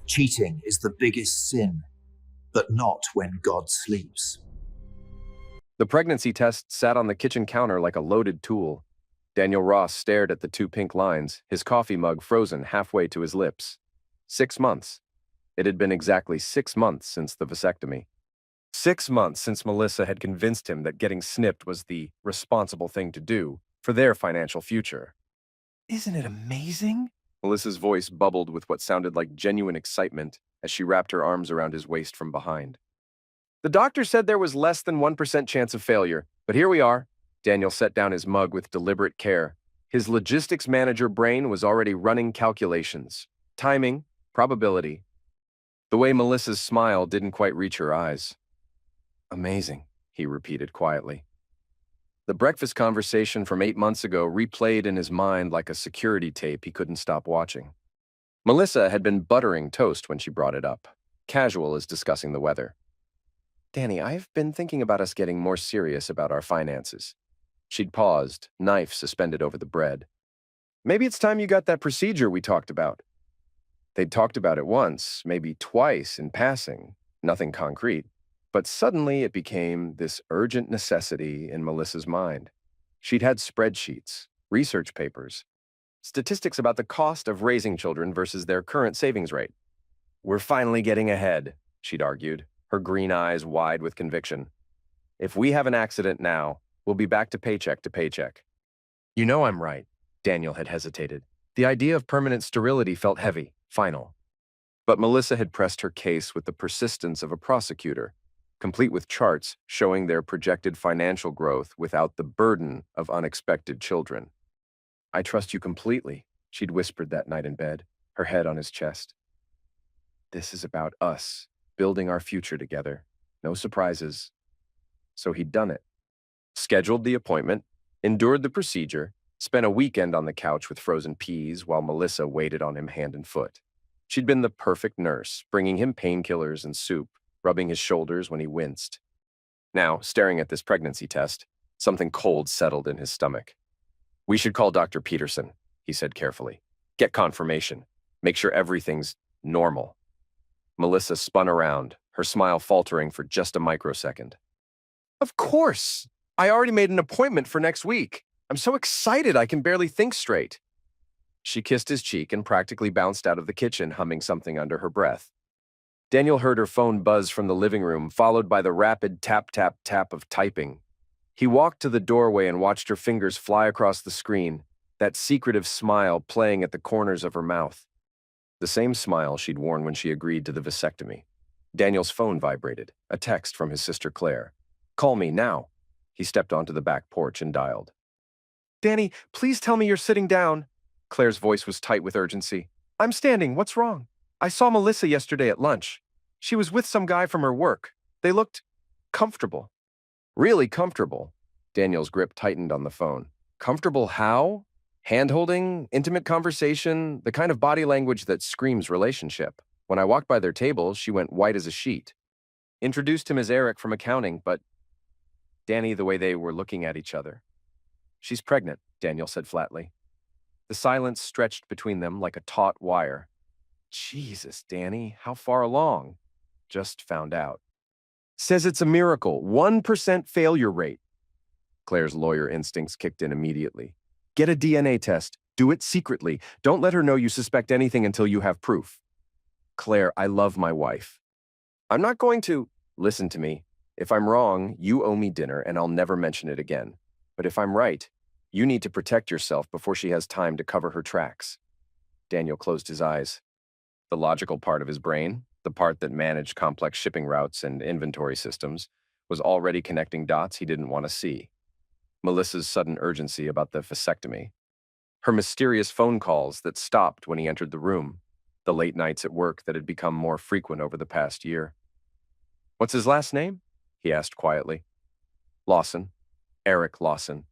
Cheating is the biggest sin, but not when God sleeps. The pregnancy test sat on the kitchen counter like a loaded tool. Daniel Ross stared at the two pink lines, his coffee mug frozen halfway to his lips. 6 months. It had been exactly 6 months since the vasectomy. 6 months since Melissa had convinced him that getting snipped was the responsible thing to do for their financial future. Isn't it amazing? Melissa's voice bubbled with what sounded like genuine excitement as she wrapped her arms around his waist from behind. The doctor said there was less than 1% chance of failure, but here we are. Daniel set down his mug with deliberate care. His logistics manager brain was already running calculations. Timing, probability. The way Melissa's smile didn't quite reach her eyes. Amazing, he repeated quietly. The breakfast conversation from 8 months ago replayed in his mind like a security tape he couldn't stop watching. Melissa had been buttering toast when she brought it up, casual as discussing the weather. Danny, I've been thinking about us getting more serious about our finances. She'd paused, knife suspended over the bread. Maybe it's time you got that procedure we talked about. They'd talked about it once, maybe twice in passing, nothing concrete. But suddenly it became this urgent necessity in Melissa's mind. She'd had spreadsheets, research papers, statistics about the cost of raising children versus their current savings rate. We're finally getting ahead, she'd argued, her green eyes wide with conviction. If we have an accident now, we'll be back to paycheck. You know I'm right, Daniel had hesitated. The idea of permanent sterility felt heavy, final. But Melissa had pressed her case with the persistence of a prosecutor, complete with charts showing their projected financial growth without the burden of unexpected children. I trust you completely, she'd whispered that night in bed, her head on his chest. This is about us, building our future together. No surprises. So he'd done it. Scheduled the appointment, endured the procedure, spent a weekend on the couch with frozen peas while Melissa waited on him hand and foot. She'd been the perfect nurse, bringing him painkillers and soup, rubbing his shoulders when he winced. Now, staring at this pregnancy test, something cold settled in his stomach. We should call Dr. Peterson, he said carefully. Get confirmation. Make sure everything's normal. Melissa spun around, her smile faltering for just a microsecond. Of course! I already made an appointment for next week. I'm so excited I can barely think straight. She kissed his cheek and practically bounced out of the kitchen, humming something under her breath. Daniel heard her phone buzz from the living room, followed by the rapid tap-tap-tap of typing. He walked to the doorway and watched her fingers fly across the screen, that secretive smile playing at the corners of her mouth. The same smile she'd worn when she agreed to the vasectomy. Daniel's phone vibrated, a text from his sister Claire. Call me now. He stepped onto the back porch and dialed. Danny, please tell me you're sitting down. Claire's voice was tight with urgency. I'm standing. What's wrong? I saw Melissa yesterday at lunch. She was with some guy from her work. They looked comfortable. Really comfortable. Daniel's grip tightened on the phone. Comfortable how? Hand-holding, intimate conversation, the kind of body language that screams relationship. When I walked by their table, she went white as a sheet. Introduced him as Eric from accounting, but Danny, the way they were looking at each other. She's pregnant, Daniel said flatly. The silence stretched between them like a taut wire. Jesus, Danny, how far along? Just found out. Says it's a miracle, 1% failure rate. Claire's lawyer instincts kicked in immediately. Get a DNA test. Do it secretly. Don't let her know you suspect anything until you have proof. Claire, I love my wife. I'm not going to. Listen to me. If I'm wrong, you owe me dinner and I'll never mention it again. But if I'm right, you need to protect yourself before she has time to cover her tracks. Daniel closed his eyes. The logical part of his brain, the part that managed complex shipping routes and inventory systems, was already connecting dots he didn't want to see. Melissa's sudden urgency about the vasectomy. Her mysterious phone calls that stopped when he entered the room. The late nights at work that had become more frequent over the past year. What's his last name? He asked quietly. Lawson. Eric Lawson.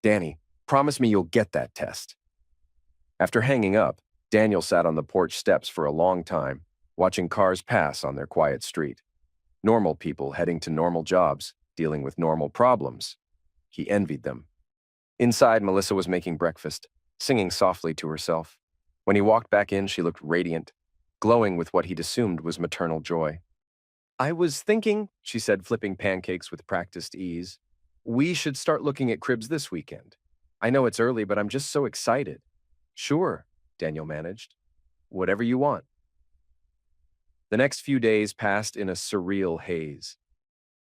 Danny, promise me you'll get that test. After hanging up, Daniel sat on the porch steps for a long time, watching cars pass on their quiet street. Normal people heading to normal jobs, dealing with normal problems. He envied them. Inside, Melissa was making breakfast, singing softly to herself. When he walked back in, she looked radiant. glowing with what he'd assumed was maternal joy. "I was thinking," she said, flipping pancakes with practiced ease, "we should start looking at cribs this weekend. I know it's early, but I'm just so excited." "Sure," Daniel managed. "Whatever you want." The next few days passed in a surreal haze.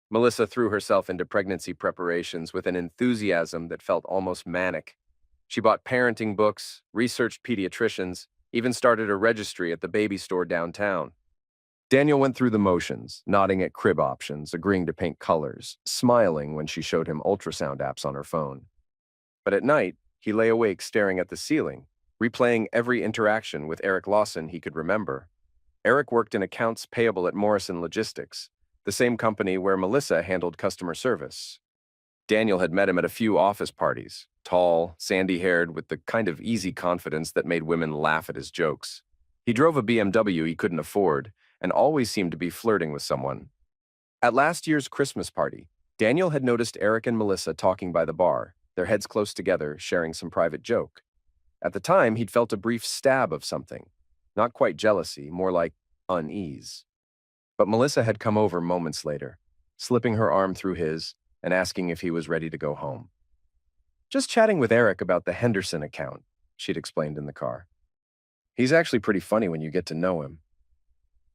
Melissa threw herself into pregnancy preparations with an enthusiasm that felt almost manic. She bought parenting books, researched pediatricians, even started a registry at the baby store downtown. Daniel went through the motions, nodding at crib options, agreeing to paint colors, smiling when she showed him ultrasound apps on her phone. But at night, he lay awake staring at the ceiling, replaying every interaction with Eric Lawson he could remember. Eric worked in accounts payable at Morrison Logistics, the same company where Melissa handled customer service. Daniel had met him at a few office parties, tall, sandy-haired, with the kind of easy confidence that made women laugh at his jokes. He drove a BMW he couldn't afford, and always seemed to be flirting with someone. At last year's Christmas party, Daniel had noticed Eric and Melissa talking by the bar, their heads close together, sharing some private joke. At the time, he'd felt a brief stab of something. Not quite jealousy, more like unease. But Melissa had come over moments later, slipping her arm through his and asking if he was ready to go home. "Just chatting with Eric about the Henderson account," she'd explained in the car. "He's actually pretty funny when you get to know him."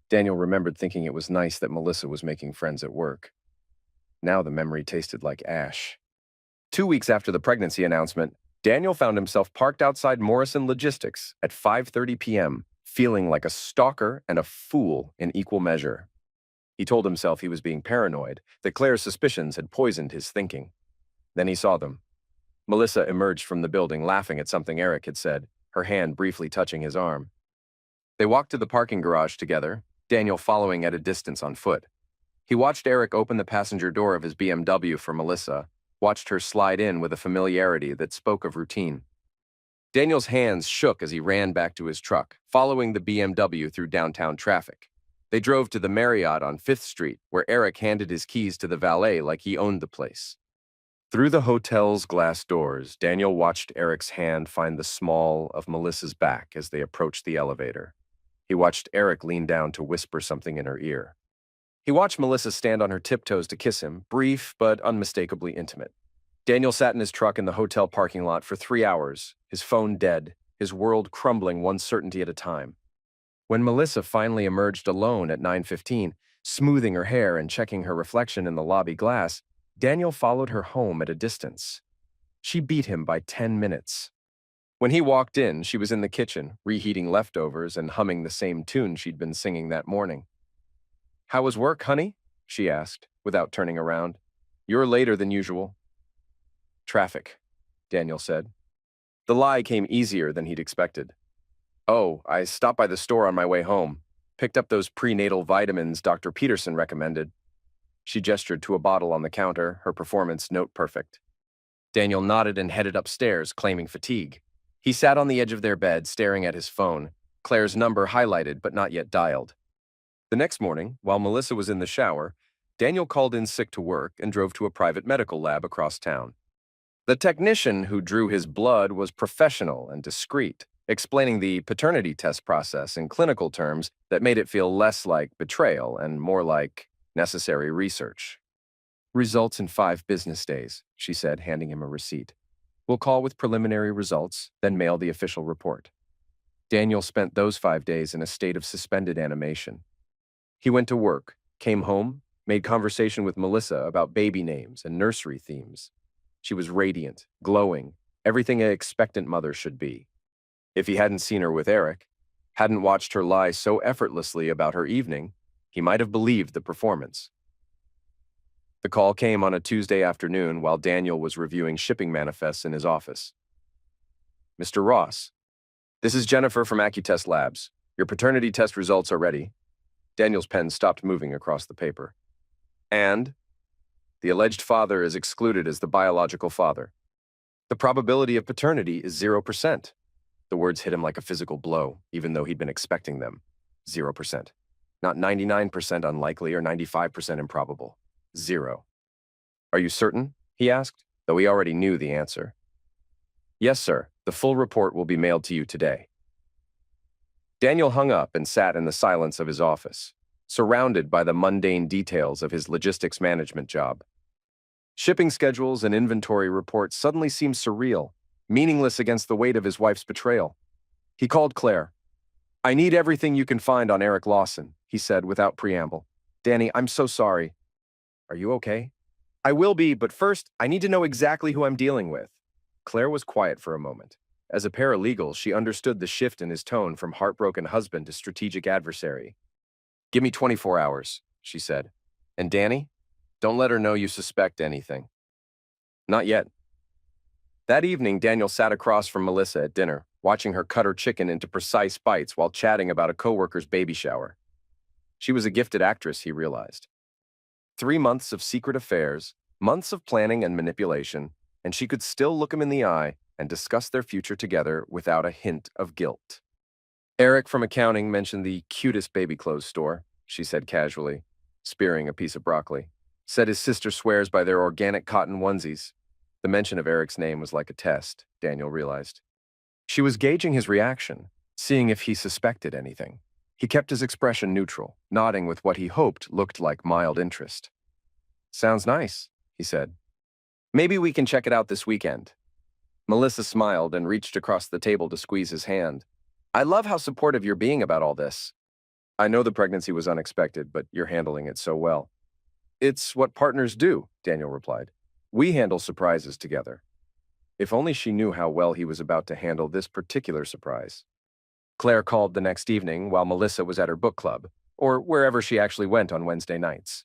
Daniel remembered thinking it was nice that Melissa was making friends at work. Now the memory tasted like ash. 2 weeks after the pregnancy announcement, Daniel found himself parked outside Morrison Logistics at 5:30 p.m., feeling like a stalker and a fool in equal measure. He told himself he was being paranoid, that Claire's suspicions had poisoned his thinking. Then he saw them. Melissa emerged from the building laughing at something Eric had said, her hand briefly touching his arm. They walked to the parking garage together, Daniel following at a distance on foot. He watched Eric open the passenger door of his BMW for Melissa, watched her slide in with a familiarity that spoke of routine. Daniel's hands shook as he ran back to his truck, following the BMW through downtown traffic. They drove to the Marriott on 5th Street, where Eric handed his keys to the valet like he owned the place. Through the hotel's glass doors, Daniel watched Eric's hand find the small of Melissa's back as they approached the elevator. He watched Eric lean down to whisper something in her ear. He watched Melissa stand on her tiptoes to kiss him, brief but unmistakably intimate. Daniel sat in his truck in the hotel parking lot for 3 hours, his phone dead, his world crumbling one certainty at a time. When Melissa finally emerged alone at 9:15, smoothing her hair and checking her reflection in the lobby glass, Daniel followed her home at a distance. She beat him by 10 minutes. When he walked in, she was in the kitchen, reheating leftovers and humming the same tune she'd been singing that morning. "How was work, honey?" she asked, without turning around. "You're later than usual." "Traffic," Daniel said. The lie came easier than he'd expected. "Oh, I stopped by the store on my way home. Picked up those prenatal vitamins Dr. Peterson recommended." She gestured to a bottle on the counter, her performance note perfect. Daniel nodded and headed upstairs, claiming fatigue. He sat on the edge of their bed, staring at his phone, Claire's number highlighted but not yet dialed. The next morning, while Melissa was in the shower, Daniel called in sick to work and drove to a private medical lab across town. The technician who drew his blood was professional and discreet, explaining the paternity test process in clinical terms that made it feel less like betrayal and more like necessary research. "Results in 5 business days," she said, handing him a receipt. "We'll call with preliminary results, then mail the official report." Daniel spent those 5 days in a state of suspended animation. He went to work, came home, made conversation with Melissa about baby names and nursery themes. She was radiant, glowing, everything an expectant mother should be. If he hadn't seen her with Eric, hadn't watched her lie so effortlessly about her evening, he might have believed the performance. The call came on a Tuesday afternoon while Daniel was reviewing shipping manifests in his office. "Mr. Ross, this is Jennifer from AccuTest Labs. Your paternity test results are ready." Daniel's pen stopped moving across the paper. "And the alleged father is excluded as the biological father. The probability of paternity is 0%. The words hit him like a physical blow, even though he'd been expecting them. 0%. Not 99% unlikely or 95% improbable. 0. "Are you certain?" he asked, though he already knew the answer. "Yes, sir. The full report will be mailed to you today." Daniel hung up and sat in the silence of his office, surrounded by the mundane details of his logistics management job. Shipping schedules and inventory reports suddenly seemed surreal, meaningless against the weight of his wife's betrayal. He called Claire. "I need everything you can find on Eric Lawson," he said without preamble. "Danny, I'm so sorry. Are you okay?" "I will be, but first, I need to know exactly who I'm dealing with." Claire was quiet for a moment. As a paralegal, she understood the shift in his tone from heartbroken husband to strategic adversary. "Give me 24 hours, she said. "And Danny, don't let her know you suspect anything." "Not yet." That evening, Daniel sat across from Melissa at dinner, watching her cut her chicken into precise bites while chatting about a coworker's baby shower. She was a gifted actress, he realized. 3 months of secret affairs, months of planning and manipulation, and she could still look him in the eye and discuss their future together without a hint of guilt. "Eric from accounting mentioned the cutest baby clothes store," she said casually, spearing a piece of broccoli. "Said his sister swears by their organic cotton onesies." The mention of Eric's name was like a test, Daniel realized. She was gauging his reaction, seeing if he suspected anything. He kept his expression neutral, nodding with what he hoped looked like mild interest. "Sounds nice," he said. "Maybe we can check it out this weekend." Melissa smiled and reached across the table to squeeze his hand. "I love how supportive you're being about all this." "I know the pregnancy was unexpected, but you're handling it so well." "It's what partners do," Daniel replied. "We handle surprises together." If only she knew how well he was about to handle this particular surprise. Claire called the next evening while Melissa was at her book club, or wherever she actually went on Wednesday nights.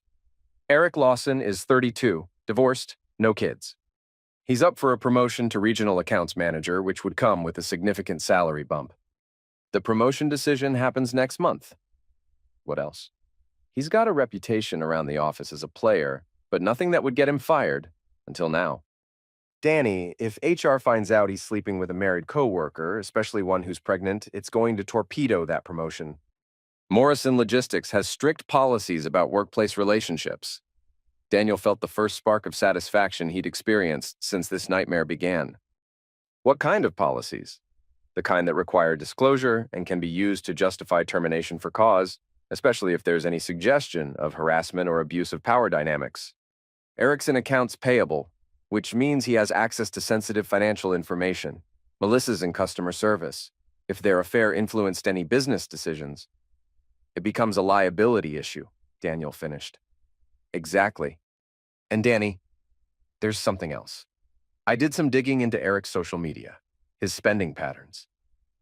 "Eric Lawson is 32, divorced, no kids. He's up for a promotion to regional accounts manager, which would come with a significant salary bump. The promotion decision happens next month." What else? "He's got a reputation around the office as a player, but nothing that would get him fired, until now." "Danny, if HR finds out he's sleeping with a married coworker, especially one who's pregnant, it's going to torpedo that promotion. Morrison Logistics has strict policies about workplace relationships." Daniel felt the first spark of satisfaction he'd experienced since this nightmare began. "What kind of policies?" "The kind that require disclosure and can be used to justify termination for cause, especially if there's any suggestion of harassment or abuse of power dynamics. Eric's in accounts payable, which means he has access to sensitive financial information. Melissa's in customer service. If their affair influenced any business decisions, it becomes a liability issue," Daniel finished. "Exactly. And Danny, there's something else. I did some digging into Eric's social media, his spending patterns.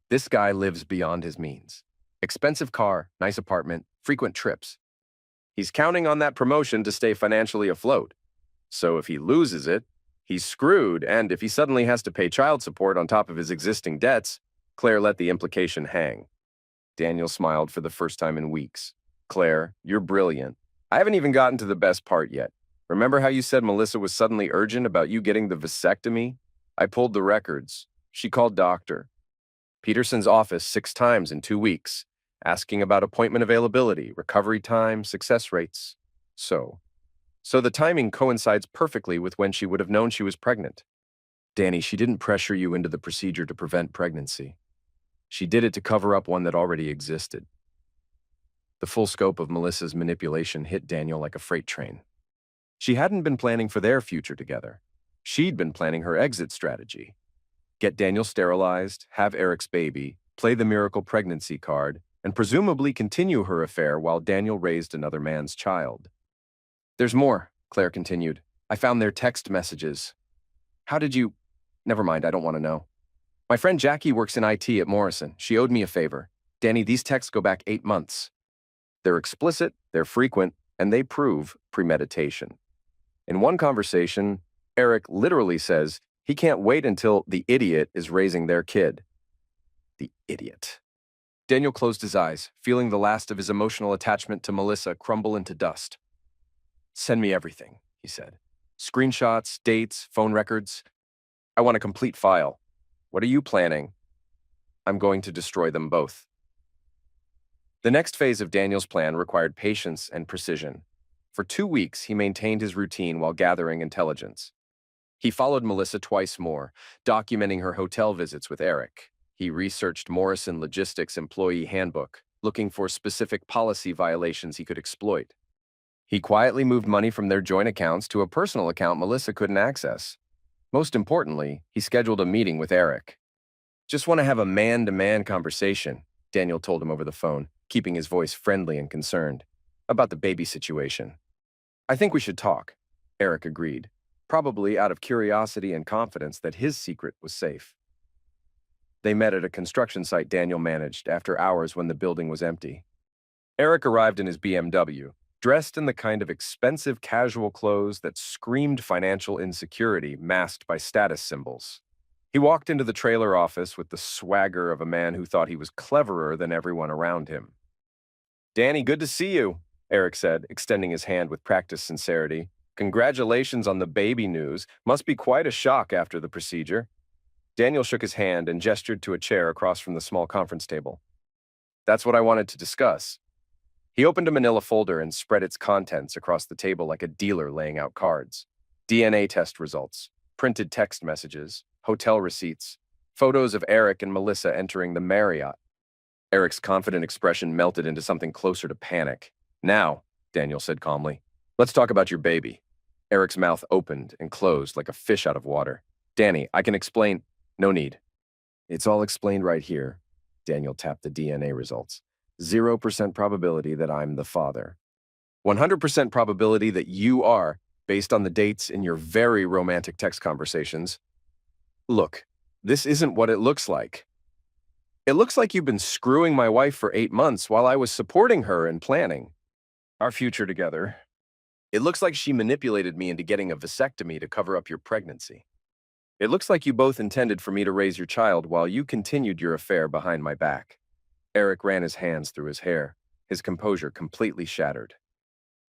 This guy lives beyond his means. Expensive car, nice apartment, frequent trips. He's counting on that promotion to stay financially afloat. So if he loses it, he's screwed, and if he suddenly has to pay child support on top of his existing debts," Claire let the implication hang. Daniel smiled for the first time in weeks. "Claire, you're brilliant. I haven't even gotten to the best part yet. Remember how you said Melissa was suddenly urgent about you getting the vasectomy? I pulled the records. She called Dr. Peterson's office 6 times in 2 weeks, asking about appointment availability, recovery time, success rates. So the timing coincides perfectly with when she would have known she was pregnant. Danny, she didn't pressure you into the procedure to prevent pregnancy. She did it to cover up one that already existed." The full scope of Melissa's manipulation hit Daniel like a freight train. She hadn't been planning for their future together. She'd been planning her exit strategy. Get Daniel sterilized, have Eric's baby, play the miracle pregnancy card, and presumably continue her affair while Daniel raised another man's child. "There's more," Claire continued. "I found their text messages." "How did you—" "Never mind, I don't want to know. My friend Jackie works in IT at Morrison. She owed me a favor. Danny, these texts go back 8 months. They're explicit, they're frequent, and they prove premeditation. In one conversation, Eric literally says he can't wait until the idiot is raising their kid. The idiot. Daniel closed his eyes, feeling the last of his emotional attachment to Melissa crumble into dust. "Send me everything," he said. "Screenshots, dates, phone records. I want a complete file. What are you planning?" "I'm going to destroy them both." The next phase of Daniel's plan required patience and precision. For 2 weeks, he maintained his routine while gathering intelligence. He followed Melissa twice more, documenting her hotel visits with Eric. He researched Morrison Logistics' employee handbook, looking for specific policy violations he could exploit. He quietly moved money from their joint accounts to a personal account Melissa couldn't access. Most importantly, he scheduled a meeting with Eric. "Just want to have a man-to-man conversation," Daniel told him over the phone, keeping his voice friendly and concerned, "about the baby situation." "I think we should talk," Eric agreed, probably out of curiosity and confidence that his secret was safe. They met at a construction site Daniel managed after hours when the building was empty. Eric arrived in his BMW, dressed in the kind of expensive casual clothes that screamed financial insecurity masked by status symbols. He walked into the trailer office with the swagger of a man who thought he was cleverer than everyone around him. "Danny, good to see you," Eric said, extending his hand with practiced sincerity. "Congratulations on the baby news. Must be quite a shock after the procedure." Daniel shook his hand and gestured to a chair across from the small conference table. "That's what I wanted to discuss." He opened a manila folder and spread its contents across the table like a dealer laying out cards. DNA test results, printed text messages, hotel receipts, photos of Eric and Melissa entering the Marriott. Eric's confident expression melted into something closer to panic. "Now," Daniel said calmly, "let's talk about your baby." Eric's mouth opened and closed like a fish out of water. "Danny, I can explain." "No need. It's all explained right here." Daniel tapped the DNA results. 0% probability that I'm the father. 100% probability that you are, based on the dates in your very romantic text conversations. "Look, this isn't what it looks like. It looks like you've been screwing my wife for 8 months while I was supporting her and planning our future together. It looks like she manipulated me into getting a vasectomy to cover up your pregnancy. It looks like you both intended for me to raise your child while you continued your affair behind my back." Eric ran his hands through his hair, his composure completely shattered.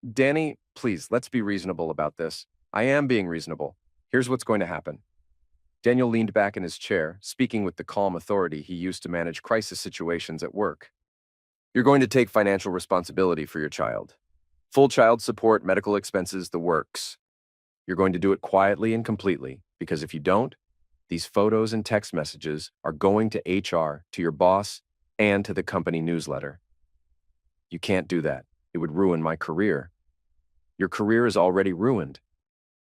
"Danny, please, let's be reasonable about this." "I am being reasonable. Here's what's going to happen." Daniel leaned back in his chair, speaking with the calm authority he used to manage crisis situations at work. "You're going to take financial responsibility for your child. Full child support, medical expenses, the works. You're going to do it quietly and completely, because if you don't, these photos and text messages are going to HR, to your boss, and to the company newsletter. You can't do that. It would ruin my career. Your career is already ruined.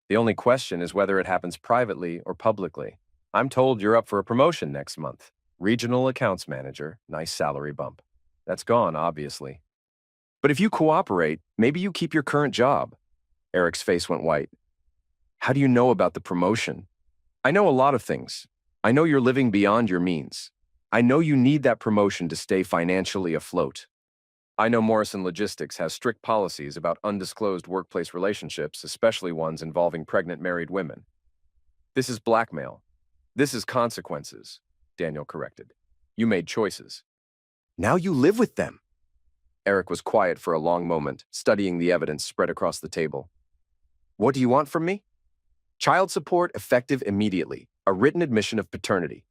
The only question is whether it happens privately or publicly. I'm told you're up for a promotion next month. Regional accounts manager, nice salary bump. That's gone, obviously. But if you cooperate, maybe you keep your current job." Eric's face went white. "How do you know about the promotion?" "I know a lot of things. I know you're living beyond your means. I know you need that promotion to stay financially afloat. I know Morrison Logistics has strict policies about undisclosed workplace relationships, especially ones involving pregnant married women." "This is blackmail. This is consequences," Daniel corrected. "You made choices. Now you live with them." Eric was quiet for a long moment, studying the evidence spread across the table. "What do you want from me?" "Child support effective immediately, a written admission of paternity,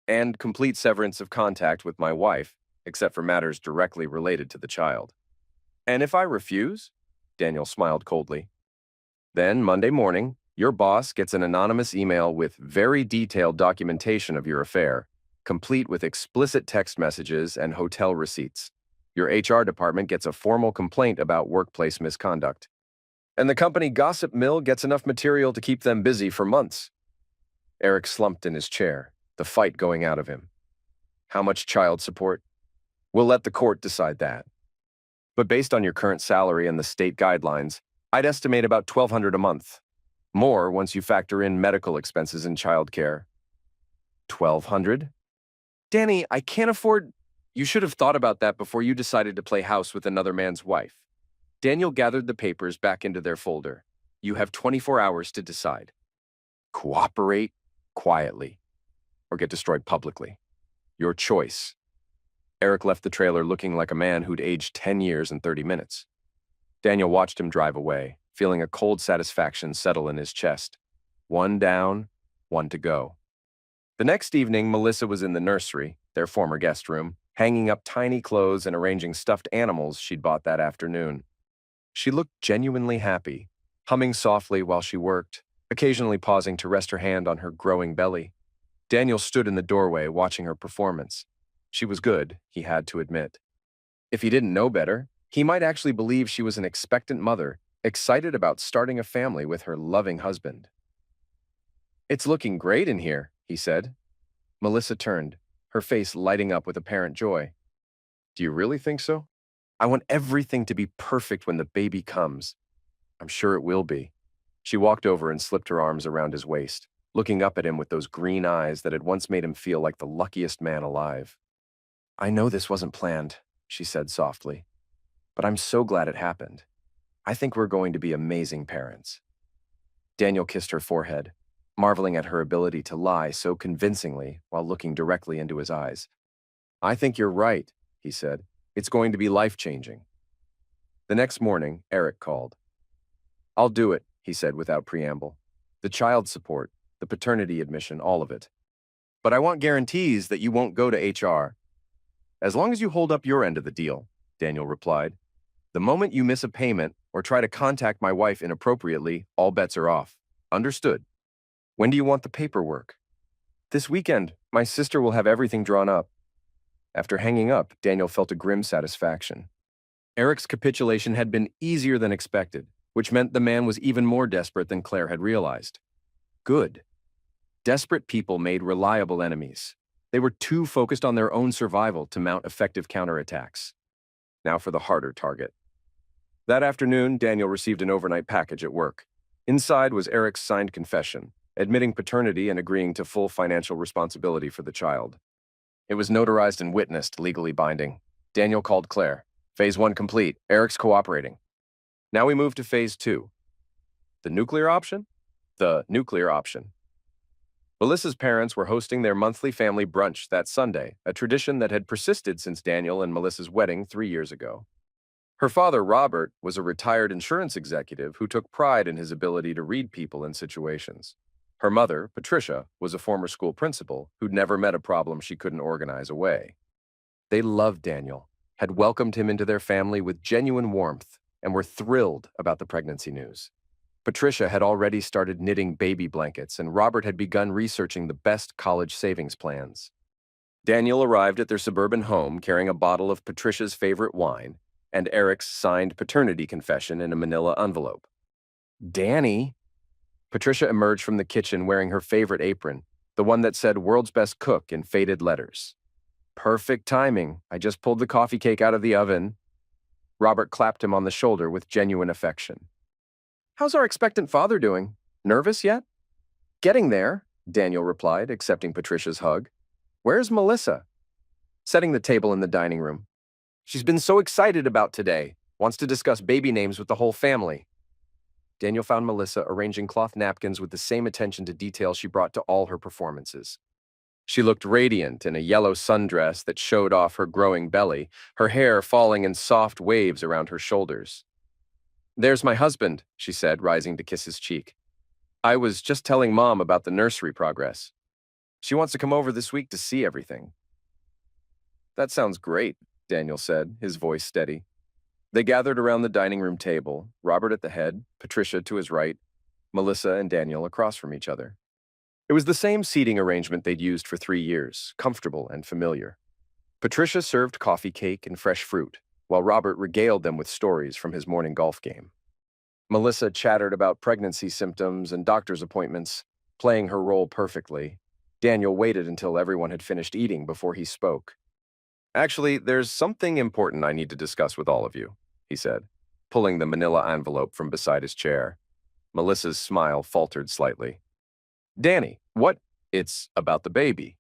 and complete severance of contact with my wife, except for matters directly related to the child." "And if I refuse?" Daniel smiled coldly. "Then, Monday morning, your boss gets an anonymous email with very detailed documentation of your affair, complete with explicit text messages and hotel receipts. Your HR department gets a formal complaint about workplace misconduct. And the company gossip mill gets enough material to keep them busy for months." Eric slumped in his chair, the fight going out of him. "How much child support?" "We'll let the court decide that. But based on your current salary and the state guidelines, I'd estimate about $1,200 a month. More once you factor in medical expenses and childcare." $1,200? "Danny, I can't afford—" "You should have thought about that before you decided to play house with another man's wife." Daniel gathered the papers back into their folder. "You have 24 hours to decide. Cooperate quietly, or get destroyed publicly. Your choice." Eric left the trailer looking like a man who'd aged 10 years in 30 minutes. Daniel watched him drive away, feeling a cold satisfaction settle in his chest. One down, one to go. The next evening, Melissa was in the nursery, their former guest room, hanging up tiny clothes and arranging stuffed animals she'd bought that afternoon. She looked genuinely happy, humming softly while she worked, occasionally pausing to rest her hand on her growing belly. Daniel stood in the doorway watching her performance. She was good, he had to admit. If he didn't know better, he might actually believe she was an expectant mother, excited about starting a family with her loving husband. "It's looking great in here," he said. Melissa turned, her face lighting up with apparent joy. "Do you really think so? I want everything to be perfect when the baby comes." "I'm sure it will be." She walked over and slipped her arms around his waist, looking up at him with those green eyes that had once made him feel like the luckiest man alive. "I know this wasn't planned," she said softly, "but I'm so glad it happened. I think we're going to be amazing parents." Daniel kissed her forehead, marveling at her ability to lie so convincingly while looking directly into his eyes. "I think you're right," he said. "It's going to be life-changing." The next morning, Eric called. "I'll do it," he said without preamble. "The child support, the paternity admission, all of it. But I want guarantees that you won't go to HR." "As long as you hold up your end of the deal," Daniel replied. "The moment you miss a payment or try to contact my wife inappropriately, all bets are off. Understood? When do you want the paperwork?" "This weekend. My sister will have everything drawn up." After hanging up, Daniel felt a grim satisfaction. Eric's capitulation had been easier than expected, which meant the man was even more desperate than Claire had realized. Good. Desperate people made reliable enemies. They were too focused on their own survival to mount effective counterattacks. Now for the harder target. That afternoon, Daniel received an overnight package at work. Inside was Eric's signed confession, admitting paternity and agreeing to full financial responsibility for the child. It was notarized and witnessed, legally binding. Daniel called Claire. Phase 1 complete. Eric's cooperating. Now we move to Phase 2. The nuclear option? The nuclear option. Melissa's parents were hosting their monthly family brunch that Sunday, a tradition that had persisted since Daniel and Melissa's wedding 3 years ago. Her father, Robert, was a retired insurance executive who took pride in his ability to read people and situations. Her mother, Patricia, was a former school principal who'd never met a problem she couldn't organize away. They loved Daniel, had welcomed him into their family with genuine warmth, and were thrilled about the pregnancy news. Patricia had already started knitting baby blankets, and Robert had begun researching the best college savings plans. Daniel arrived at their suburban home carrying a bottle of Patricia's favorite wine and Eric's signed paternity confession in a manila envelope. "Danny!" Patricia emerged from the kitchen wearing her favorite apron, the one that said "World's Best Cook" in faded letters. "Perfect timing. I just pulled the coffee cake out of the oven." Robert clapped him on the shoulder with genuine affection. "How's our expectant father doing? Nervous yet?" "Getting there," Daniel replied, accepting Patricia's hug. "Where's Melissa?" "Setting the table in the dining room. She's been so excited about today. Wants to discuss baby names with the whole family." Daniel found Melissa arranging cloth napkins with the same attention to detail she brought to all her performances. She looked radiant in a yellow sundress that showed off her growing belly, her hair falling in soft waves around her shoulders. "There's my husband," she said, rising to kiss his cheek. "I was just telling Mom about the nursery progress. She wants to come over this week to see everything." "That sounds great," Daniel said, his voice steady. They gathered around the dining room table, Robert at the head, Patricia to his right, Melissa and Daniel across from each other. It was the same seating arrangement they'd used for 3 years, comfortable and familiar. Patricia served coffee cake and fresh fruit, while Robert regaled them with stories from his morning golf game. Melissa chattered about pregnancy symptoms and doctor's appointments, playing her role perfectly. Daniel waited until everyone had finished eating before he spoke. "Actually, there's something important I need to discuss with all of you," he said, pulling the manila envelope from beside his chair. Melissa's smile faltered slightly. "Danny, what? It's about the baby."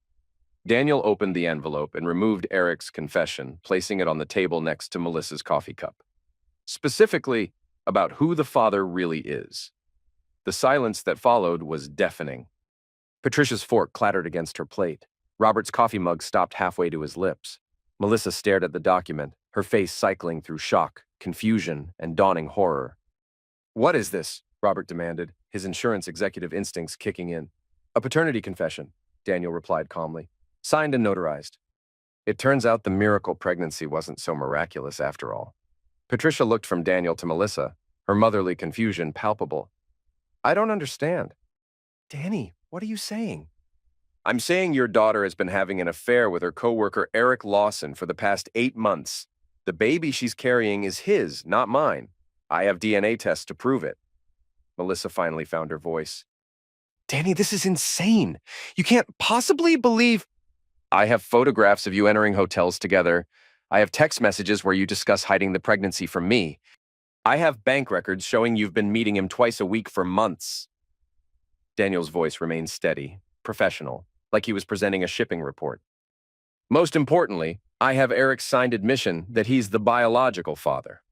Daniel opened the envelope and removed Eric's confession, placing it on the table next to Melissa's coffee cup. "Specifically, about who the father really is." The silence that followed was deafening. Patricia's fork clattered against her plate. Robert's coffee mug stopped halfway to his lips. Melissa stared at the document, her face cycling through shock, confusion, and dawning horror. "What is this?" Robert demanded, his insurance executive instincts kicking in. "A paternity confession," Daniel replied calmly. "Signed and notarized." It turns out the miracle pregnancy wasn't so miraculous after all. Patricia looked from Daniel to Melissa, her motherly confusion palpable. "I don't understand." Danny, what are you saying? I'm saying your daughter has been having an affair with her coworker Eric Lawson for the past 8 months. The baby she's carrying is his, not mine. I have DNA tests to prove it. Melissa finally found her voice. Danny, this is insane. You can't possibly believe... I have photographs of you entering hotels together. I have text messages where you discuss hiding the pregnancy from me. I have bank records showing you've been meeting him twice a week for months. Daniel's voice remained steady, professional, like he was presenting a shipping report. Most importantly, I have Eric's signed admission that he's the biological father.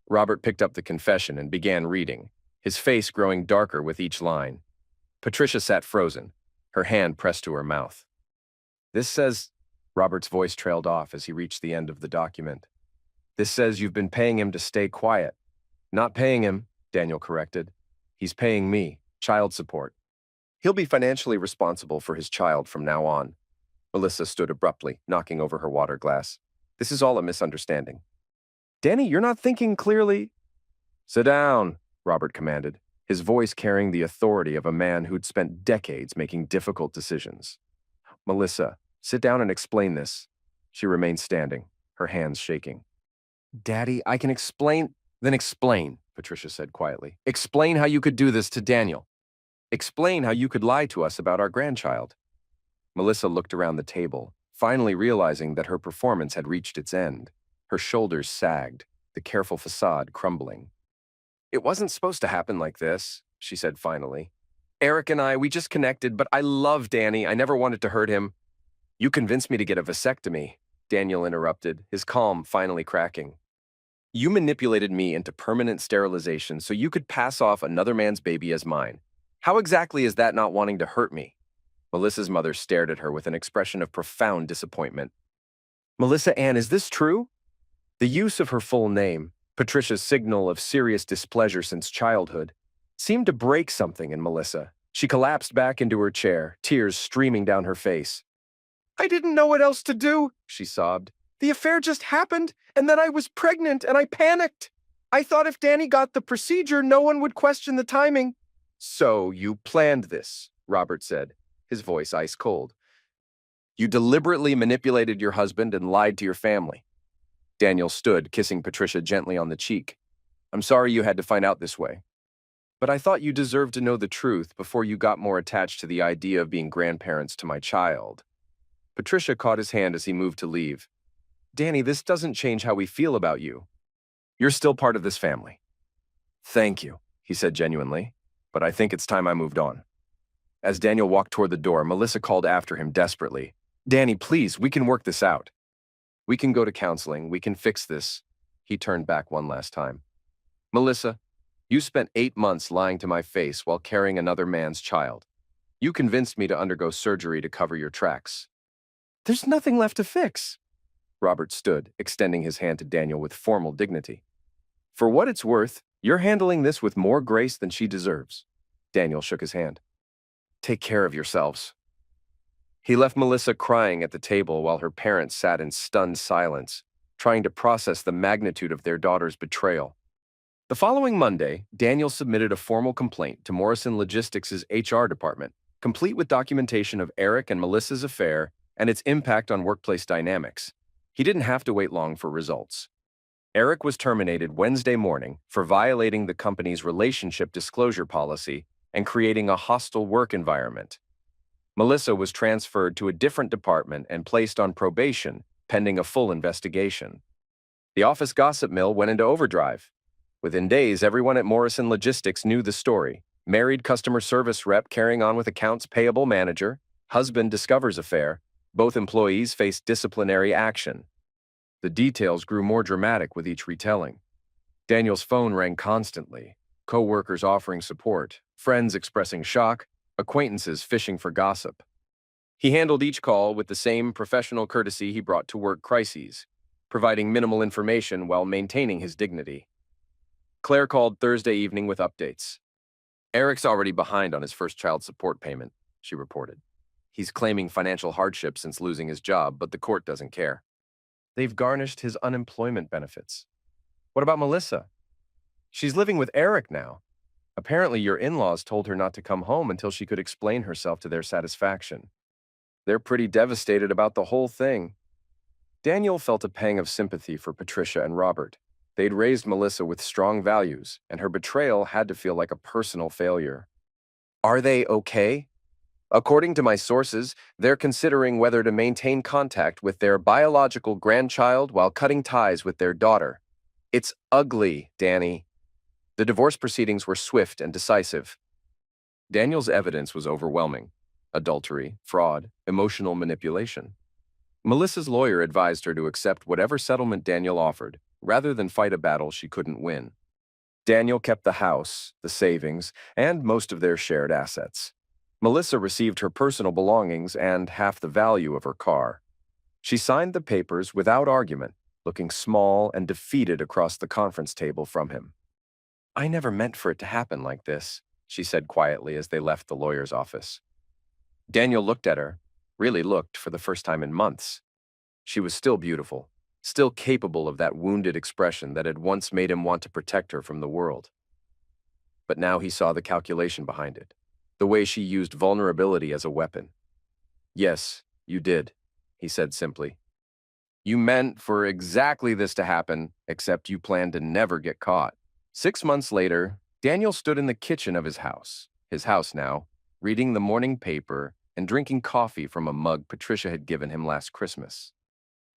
Robert picked up the confession and began reading, his face growing darker with each line. Patricia sat frozen, her hand pressed to her mouth. This says... Robert's voice trailed off as he reached the end of the document. This says you've been paying him to stay quiet. Not paying him, Daniel corrected. He's paying me, child support. He'll be financially responsible for his child from now on. Melissa stood abruptly, knocking over her water glass. This is all a misunderstanding. Danny, you're not thinking clearly. Sit down, Robert commanded, his voice carrying the authority of a man who'd spent decades making difficult decisions. Melissa, sit down and explain this. She remained standing, her hands shaking. Daddy, I can explain. Then explain, Patricia said quietly. Explain how you could do this to Daniel. Explain how you could lie to us about our grandchild. Melissa looked around the table, finally realizing that her performance had reached its end. Her shoulders sagged, the careful facade crumbling. It wasn't supposed to happen like this, she said finally. Eric and I, we just connected, but I love Danny. I never wanted to hurt him. You convinced me to get a vasectomy, Daniel interrupted, his calm finally cracking. You manipulated me into permanent sterilization so you could pass off another man's baby as mine. How exactly is that not wanting to hurt me? Melissa's mother stared at her with an expression of profound disappointment. Melissa Ann, is this true? The use of her full name, Patricia's signal of serious displeasure since childhood, seemed to break something in Melissa. She collapsed back into her chair, tears streaming down her face. I didn't know what else to do, she sobbed. The affair just happened, and then I was pregnant, and I panicked. I thought if Danny got the procedure, no one would question the timing. So you planned this, Robert said, his voice ice cold. You deliberately manipulated your husband and lied to your family. Daniel stood, kissing Patricia gently on the cheek. I'm sorry you had to find out this way. But I thought you deserved to know the truth before you got more attached to the idea of being grandparents to my child. Patricia caught his hand as he moved to leave. Danny, this doesn't change how we feel about you. You're still part of this family. Thank you, he said genuinely, but I think it's time I moved on. As Daniel walked toward the door, Melissa called after him desperately. Danny, please, we can work this out. We can go to counseling, we can fix this. He turned back one last time. Melissa, you spent 8 months lying to my face while carrying another man's child. You convinced me to undergo surgery to cover your tracks. There's nothing left to fix. Robert stood, extending his hand to Daniel with formal dignity. For what it's worth, you're handling this with more grace than she deserves. Daniel shook his hand. Take care of yourselves. He left Melissa crying at the table while her parents sat in stunned silence, trying to process the magnitude of their daughter's betrayal. The following Monday, Daniel submitted a formal complaint to Morrison Logistics' HR department, complete with documentation of Eric and Melissa's affair and its impact on workplace dynamics. He didn't have to wait long for results. Eric was terminated Wednesday morning for violating the company's relationship disclosure policy and creating a hostile work environment. Melissa was transferred to a different department and placed on probation, pending a full investigation. The office gossip mill went into overdrive. Within days, everyone at Morrison Logistics knew the story. Married customer service rep carrying on with accounts payable manager, husband discovers affair, both employees faced disciplinary action. The details grew more dramatic with each retelling. Daniel's phone rang constantly, co-workers offering support, friends expressing shock, acquaintances fishing for gossip. He handled each call with the same professional courtesy he brought to work crises, providing minimal information while maintaining his dignity. Claire called Thursday evening with updates. Eric's already behind on his first child support payment, she reported. He's claiming financial hardship since losing his job, but the court doesn't care. They've garnished his unemployment benefits. What about Melissa? She's living with Eric now. Apparently your in-laws told her not to come home until she could explain herself to their satisfaction. They're pretty devastated about the whole thing. Daniel felt a pang of sympathy for Patricia and Robert. They'd raised Melissa with strong values, and her betrayal had to feel like a personal failure. Are they okay? According to my sources, they're considering whether to maintain contact with their biological grandchild while cutting ties with their daughter. It's ugly, Danny. The divorce proceedings were swift and decisive. Daniel's evidence was overwhelming: adultery, fraud, emotional manipulation. Melissa's lawyer advised her to accept whatever settlement Daniel offered, rather than fight a battle she couldn't win. Daniel kept the house, the savings, and most of their shared assets. Melissa received her personal belongings and half the value of her car. She signed the papers without argument, looking small and defeated across the conference table from him. "I never meant for it to happen like this," she said quietly as they left the lawyer's office. Daniel looked at her, really looked for the first time in months. She was still beautiful, still capable of that wounded expression that had once made him want to protect her from the world. But now he saw the calculation behind it, the way she used vulnerability as a weapon. "Yes, you did," he said simply. "You meant for exactly this to happen, except you planned to never get caught." 6 months later, Daniel stood in the kitchen of his house now, reading the morning paper and drinking coffee from a mug Patricia had given him last Christmas.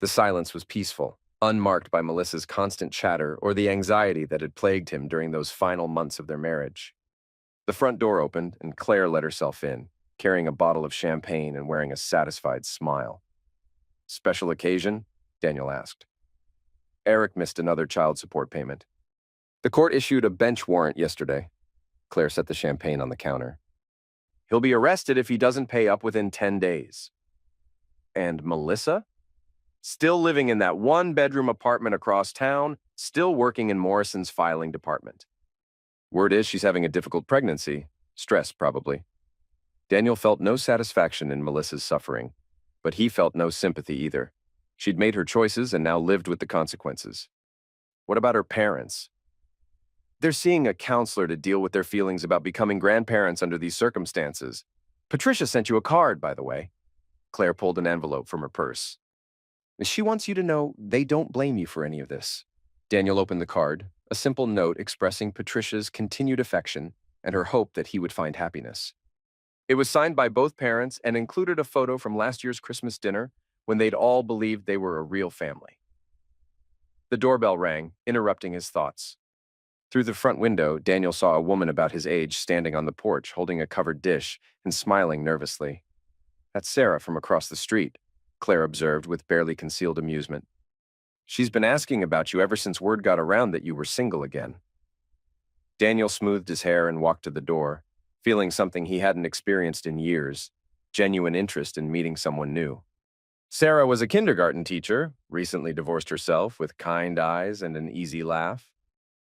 The silence was peaceful, unmarked by Melissa's constant chatter or the anxiety that had plagued him during those final months of their marriage. The front door opened, and Claire let herself in, carrying a bottle of champagne and wearing a satisfied smile. "Special occasion?" Daniel asked. Eric missed another child support payment. "The court issued a bench warrant yesterday." Claire set the champagne on the counter. "He'll be arrested if he doesn't pay up within 10 days. And Melissa? Still living in that one-bedroom apartment across town, still working in Morrison's filing department. Word is she's having a difficult pregnancy. Stress, probably." Daniel felt no satisfaction in Melissa's suffering, but he felt no sympathy either. She'd made her choices and now lived with the consequences. What about her parents? "They're seeing a counselor to deal with their feelings about becoming grandparents under these circumstances. Patricia sent you a card, by the way." Claire pulled an envelope from her purse. "She wants you to know they don't blame you for any of this." Daniel opened the card, a simple note expressing Patricia's continued affection and her hope that he would find happiness. It was signed by both parents and included a photo from last year's Christmas dinner when they'd all believed they were a real family. The doorbell rang, interrupting his thoughts. Through the front window, Daniel saw a woman about his age standing on the porch holding a covered dish and smiling nervously. "That's Sarah from across the street," Claire observed with barely concealed amusement. "She's been asking about you ever since word got around that you were single again." Daniel smoothed his hair and walked to the door, feeling something he hadn't experienced in years: genuine interest in meeting someone new. Sarah was a kindergarten teacher, recently divorced herself, with kind eyes and an easy laugh.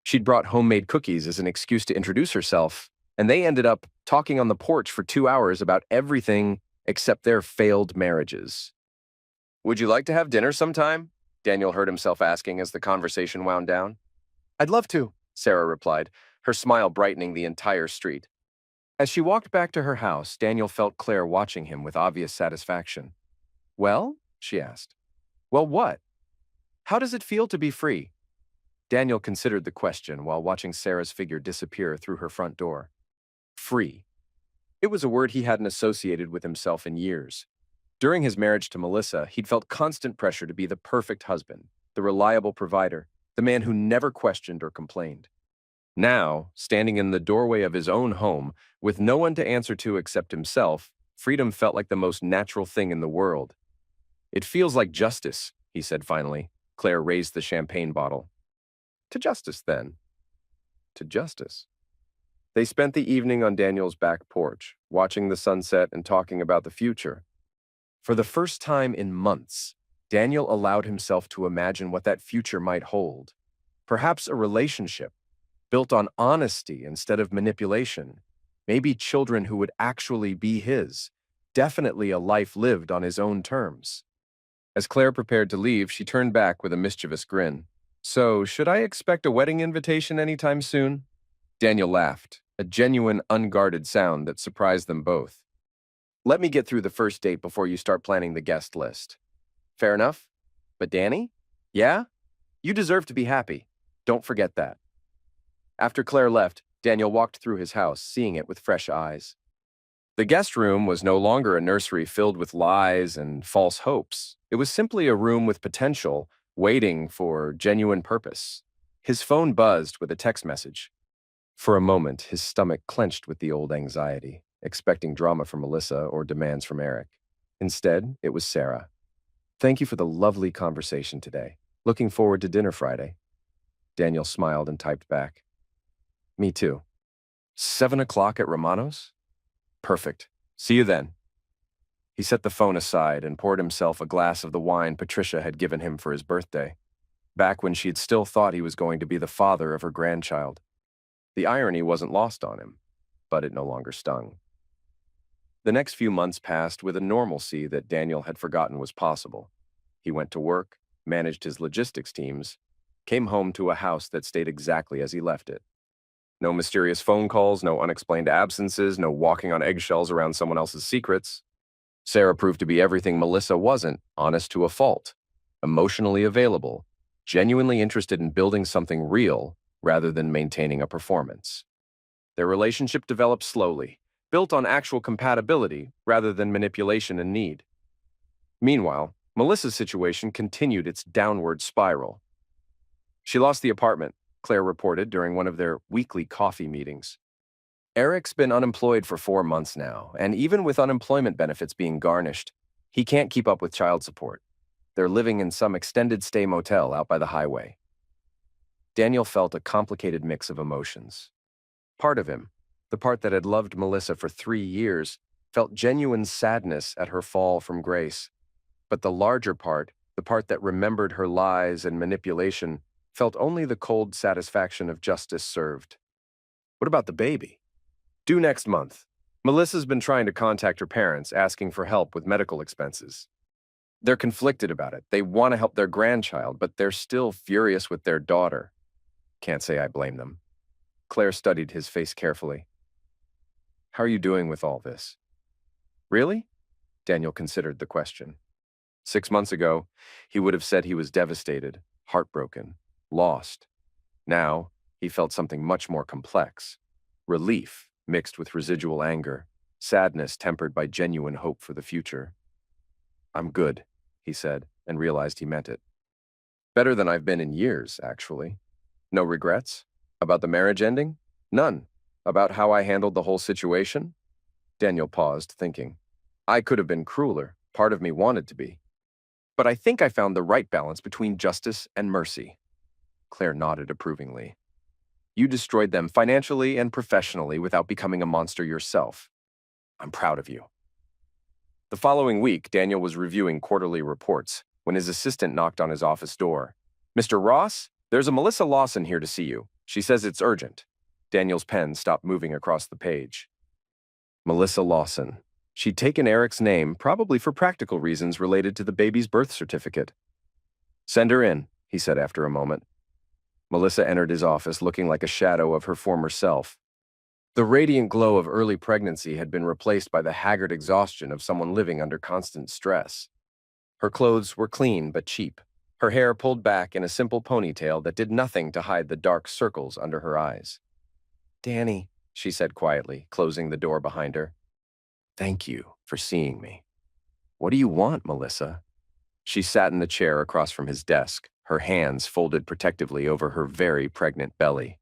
She'd brought homemade cookies as an excuse to introduce herself, and they ended up talking on the porch for 2 hours about everything except their failed marriages. "Would you like to have dinner sometime?" Daniel heard himself asking as the conversation wound down. "I'd love to," Sarah replied, her smile brightening the entire street. As she walked back to her house, Daniel felt Claire watching him with obvious satisfaction. "Well?" she asked. "Well, what? How does it feel to be free?" Daniel considered the question while watching Sarah's figure disappear through her front door. Free. It was a word he hadn't associated with himself in years. During his marriage to Melissa, he'd felt constant pressure to be the perfect husband, the reliable provider, the man who never questioned or complained. Now, standing in the doorway of his own home, with no one to answer to except himself, freedom felt like the most natural thing in the world. "It feels like justice," he said finally. Claire raised the champagne bottle. "To justice, then. To justice." They spent the evening on Daniel's back porch, watching the sunset and talking about the future. For the first time in months, Daniel allowed himself to imagine what that future might hold. Perhaps a relationship built on honesty instead of manipulation. Maybe children who would actually be his. Definitely a life lived on his own terms. As Claire prepared to leave, she turned back with a mischievous grin. "So, should I expect a wedding invitation anytime soon?" Daniel laughed, a genuine, unguarded sound that surprised them both. Let me get through the first date before you start planning the guest list. Fair enough? But Danny? Yeah? You deserve to be happy. Don't forget that. After Claire left, Daniel walked through his house, seeing it with fresh eyes. The guest room was no longer a nursery filled with lies and false hopes. It was simply a room with potential, waiting for genuine purpose. His phone buzzed with a text message. For a moment, his stomach clenched with the old anxiety, expecting drama from Melissa or demands from Eric. Instead, it was Sarah. Thank you for the lovely conversation today. Looking forward to dinner Friday. Daniel smiled and typed back. Me too. 7 o'clock at Romano's? Perfect. See you then. He set the phone aside and poured himself a glass of the wine Patricia had given him for his birthday, back when she had still thought he was going to be the father of her grandchild. The irony wasn't lost on him, but it no longer stung. The next few months passed with a normalcy that Daniel had forgotten was possible. He went to work, managed his logistics teams, came home to a house that stayed exactly as he left it. No mysterious phone calls, no unexplained absences, no walking on eggshells around someone else's secrets. Sarah proved to be everything Melissa wasn't, honest to a fault, emotionally available, genuinely interested in building something real rather than maintaining a performance. Their relationship developed slowly, built on actual compatibility rather than manipulation and need. Meanwhile, Melissa's situation continued its downward spiral. She lost the apartment, Claire reported during one of their weekly coffee meetings. Eric's been unemployed for 4 months now, and even with unemployment benefits being garnished, he can't keep up with child support. They're living in some extended stay motel out by the highway. Daniel felt a complicated mix of emotions. Part of him, the part that had loved Melissa for 3 years, felt genuine sadness at her fall from grace. But the larger part, the part that remembered her lies and manipulation, felt only the cold satisfaction of justice served. What about the baby? Due next month. Melissa's been trying to contact her parents, asking for help with medical expenses. They're conflicted about it. They want to help their grandchild, but they're still furious with their daughter. Can't say I blame them. Claire studied his face carefully. How are you doing with all this? Really? Daniel considered the question. 6 months ago, he would have said he was devastated, heartbroken, lost. Now, he felt something much more complex. Relief mixed with residual anger, sadness tempered by genuine hope for the future. I'm good, he said, and realized he meant it. Better than I've been in years, actually. No regrets? About the marriage ending? None. About how I handled the whole situation? Daniel paused, thinking. I could have been crueler. Part of me wanted to be. But I think I found the right balance between justice and mercy. Claire nodded approvingly. You destroyed them financially and professionally without becoming a monster yourself. I'm proud of you. The following week, Daniel was reviewing quarterly reports when his assistant knocked on his office door. Mr. Ross, there's a Melissa Lawson here to see you. She says it's urgent. Daniel's pen stopped moving across the page. Melissa Lawson. She'd taken Eric's name, probably for practical reasons related to the baby's birth certificate. Send her in, he said after a moment. Melissa entered his office looking like a shadow of her former self. The radiant glow of early pregnancy had been replaced by the haggard exhaustion of someone living under constant stress. Her clothes were clean but cheap, her hair pulled back in a simple ponytail that did nothing to hide the dark circles under her eyes. Danny, she said quietly, closing the door behind her. Thank you for seeing me. What do you want, Melissa? She sat in the chair across from his desk, her hands folded protectively over her very pregnant belly.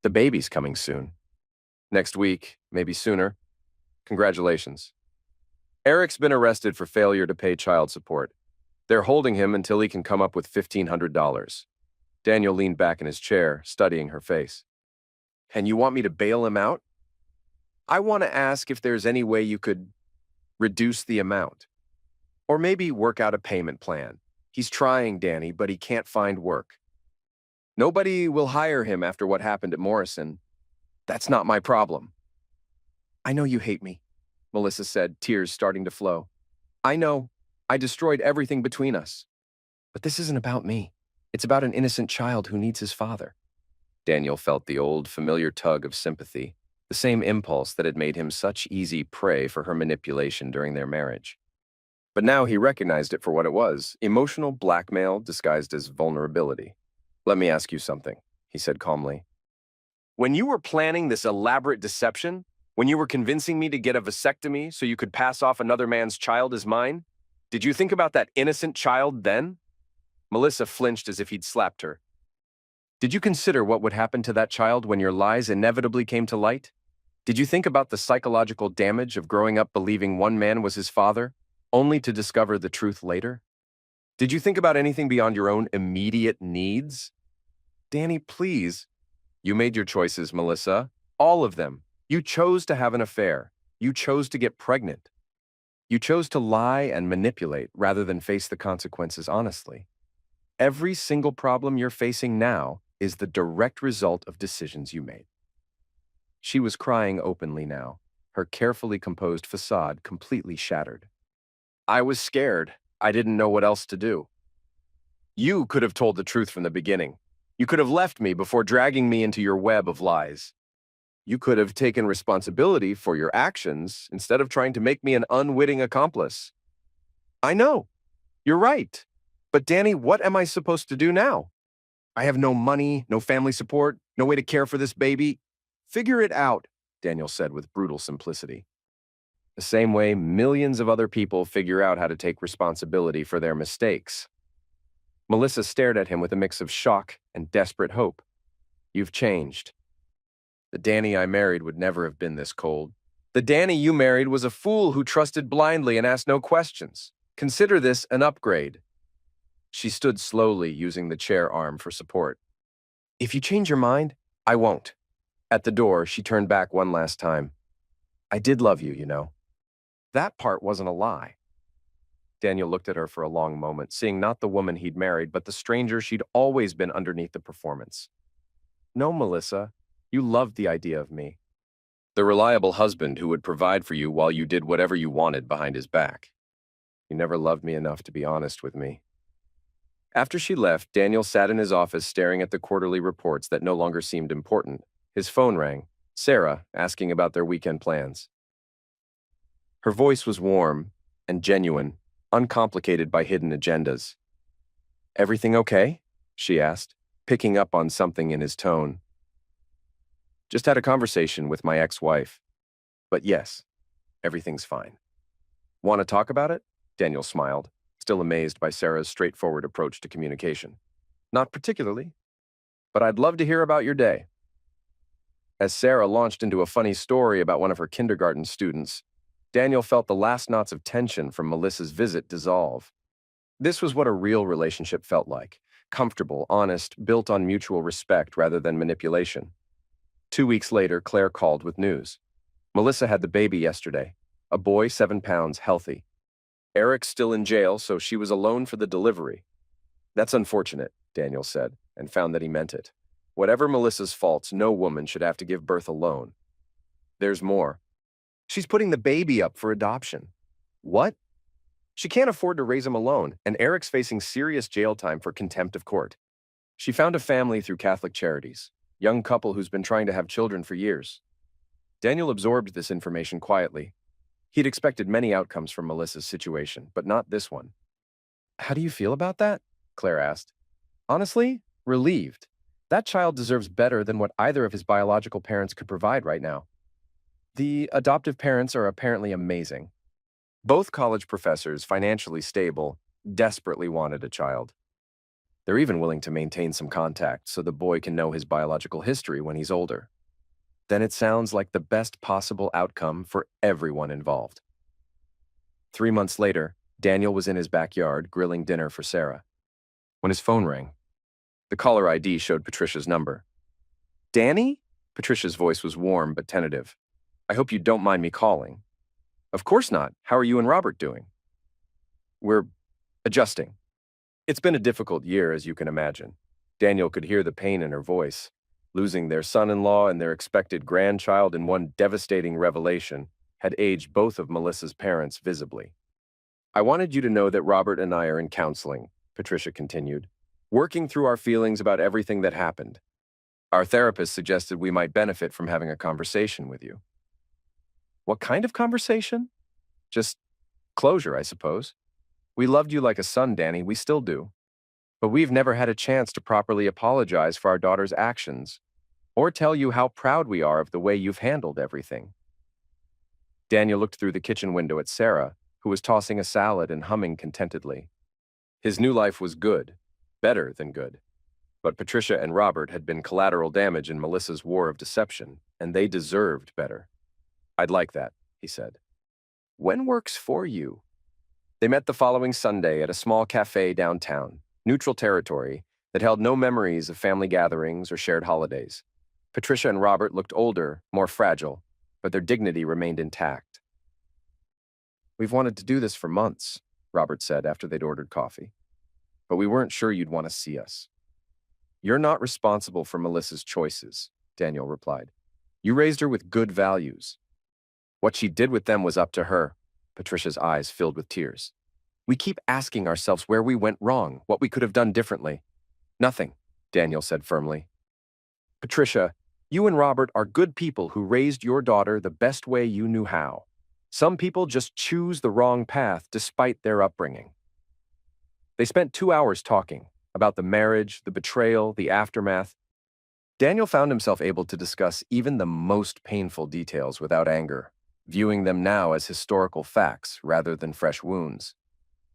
The baby's coming soon. Next week, maybe sooner. Congratulations. Eric's been arrested for failure to pay child support. They're holding him until he can come up with $1,500. Daniel leaned back in his chair, studying her face. And you want me to bail him out? I want to ask if there's any way you could reduce the amount. Or maybe work out a payment plan. He's trying, Danny, but he can't find work. Nobody will hire him after what happened at Morrison. That's not my problem. I know you hate me, Melissa said, tears starting to flow. I know. I destroyed everything between us. But this isn't about me. It's about an innocent child who needs his father. Daniel felt the old, familiar tug of sympathy, the same impulse that had made him such easy prey for her manipulation during their marriage. But now he recognized it for what it was, emotional blackmail disguised as vulnerability. "Let me ask you something," he said calmly. "When you were planning this elaborate deception, when you were convincing me to get a vasectomy so you could pass off another man's child as mine, did you think about that innocent child then?" Melissa flinched as if he'd slapped her. "Did you consider what would happen to that child when your lies inevitably came to light? Did you think about the psychological damage of growing up believing one man was his father, only to discover the truth later? Did you think about anything beyond your own immediate needs?" "Danny, please." "You made your choices, Melissa. All of them. You chose to have an affair. You chose to get pregnant. You chose to lie and manipulate rather than face the consequences honestly. Every single problem you're facing now is the direct result of decisions you made." She was crying openly now, her carefully composed facade completely shattered. "I was scared. I didn't know what else to do. You could have told the truth from the beginning. You could have left me before dragging me into your web of lies. You could have taken responsibility for your actions instead of trying to make me an unwitting accomplice." "I know. You're right. But Danny, what am I supposed to do now? I have no money, no family support, no way to care for this baby." "Figure it out," Daniel said with brutal simplicity. The same way millions of other people figure out how to take responsibility for their mistakes. Melissa stared at him with a mix of shock and desperate hope. "You've changed. The Danny I married would never have been this cold. The Danny you married was a fool who trusted blindly and asked no questions. Consider this an upgrade." She stood slowly, using the chair arm for support. "If you change your mind, I won't." At the door, she turned back one last time. "I did love you, you know." That part wasn't a lie. Daniel looked at her for a long moment, seeing not the woman he'd married, but the stranger she'd always been underneath the performance. "No, Melissa, you loved the idea of me. The reliable husband who would provide for you while you did whatever you wanted behind his back. You never loved me enough to be honest with me." After she left, Daniel sat in his office staring at the quarterly reports that no longer seemed important. His phone rang, Sarah asking about their weekend plans. Her voice was warm and genuine, uncomplicated by hidden agendas. "Everything okay?" she asked, picking up on something in his tone. "Just had a conversation with my ex-wife. But yes, everything's fine." "Want to talk about it?" Daniel smiled, still amazed by Sarah's straightforward approach to communication. "Not particularly, but I'd love to hear about your day." As Sarah launched into a funny story about one of her kindergarten students, Daniel felt the last knots of tension from Melissa's visit dissolve. This was what a real relationship felt like: comfortable, honest, built on mutual respect rather than manipulation. 2 weeks later, Claire called with news. Melissa had the baby yesterday, a boy 7 pounds, healthy. Eric's still in jail, so she was alone for the delivery. "That's unfortunate," Daniel said, and found that he meant it. Whatever Melissa's faults, no woman should have to give birth alone. There's more. She's putting the baby up for adoption. What? She can't afford to raise him alone, and Eric's facing serious jail time for contempt of court. She found a family through Catholic Charities, young couple who's been trying to have children for years. Daniel absorbed this information quietly. He'd expected many outcomes from Melissa's situation, but not this one. "How do you feel about that?" Claire asked. "Honestly, relieved. That child deserves better than what either of his biological parents could provide right now. The adoptive parents are apparently amazing. Both college professors, financially stable, desperately wanted a child. They're even willing to maintain some contact so the boy can know his biological history when he's older. Then it sounds like the best possible outcome for everyone involved." 3 months later, Daniel was in his backyard grilling dinner for Sarah, when his phone rang. The caller ID showed Patricia's number. "Danny?" Patricia's voice was warm but tentative. "I hope you don't mind me calling." "Of course not. How are you and Robert doing?" "We're adjusting. It's been a difficult year, as you can imagine." Daniel could hear the pain in her voice. Losing their son-in-law and their expected grandchild in one devastating revelation had aged both of Melissa's parents visibly. "I wanted you to know that Robert and I are in counseling," Patricia continued, "working through our feelings about everything that happened. Our therapist suggested we might benefit from having a conversation with you. What kind of conversation? Just closure, I suppose. We loved you like a son, Danny, we still do. But we've never had a chance to properly apologize for our daughter's actions, or tell you how proud we are of the way you've handled everything. Daniel looked through the kitchen window at Sarah, who was tossing a salad and humming contentedly. His new life was good, better than good. But Patricia and Robert had been collateral damage in Melissa's war of deception, and they deserved better. I'd like that, he said. When works for you? They met the following Sunday at a small cafe downtown, neutral territory that held no memories of family gatherings or shared holidays. Patricia and Robert looked older, more fragile, but their dignity remained intact. We've wanted to do this for months, Robert said after they'd ordered coffee. But we weren't sure you'd want to see us. You're not responsible for Melissa's choices, Daniel replied. You raised her with good values. What she did with them was up to her. Patricia's eyes filled with tears. We keep asking ourselves where we went wrong, what we could have done differently. Nothing, Daniel said firmly. Patricia, you and Robert are good people who raised your daughter the best way you knew how. Some people just choose the wrong path despite their upbringing. They spent 2 hours talking about the marriage, the betrayal, the aftermath. Daniel found himself able to discuss even the most painful details without anger, viewing them now as historical facts rather than fresh wounds.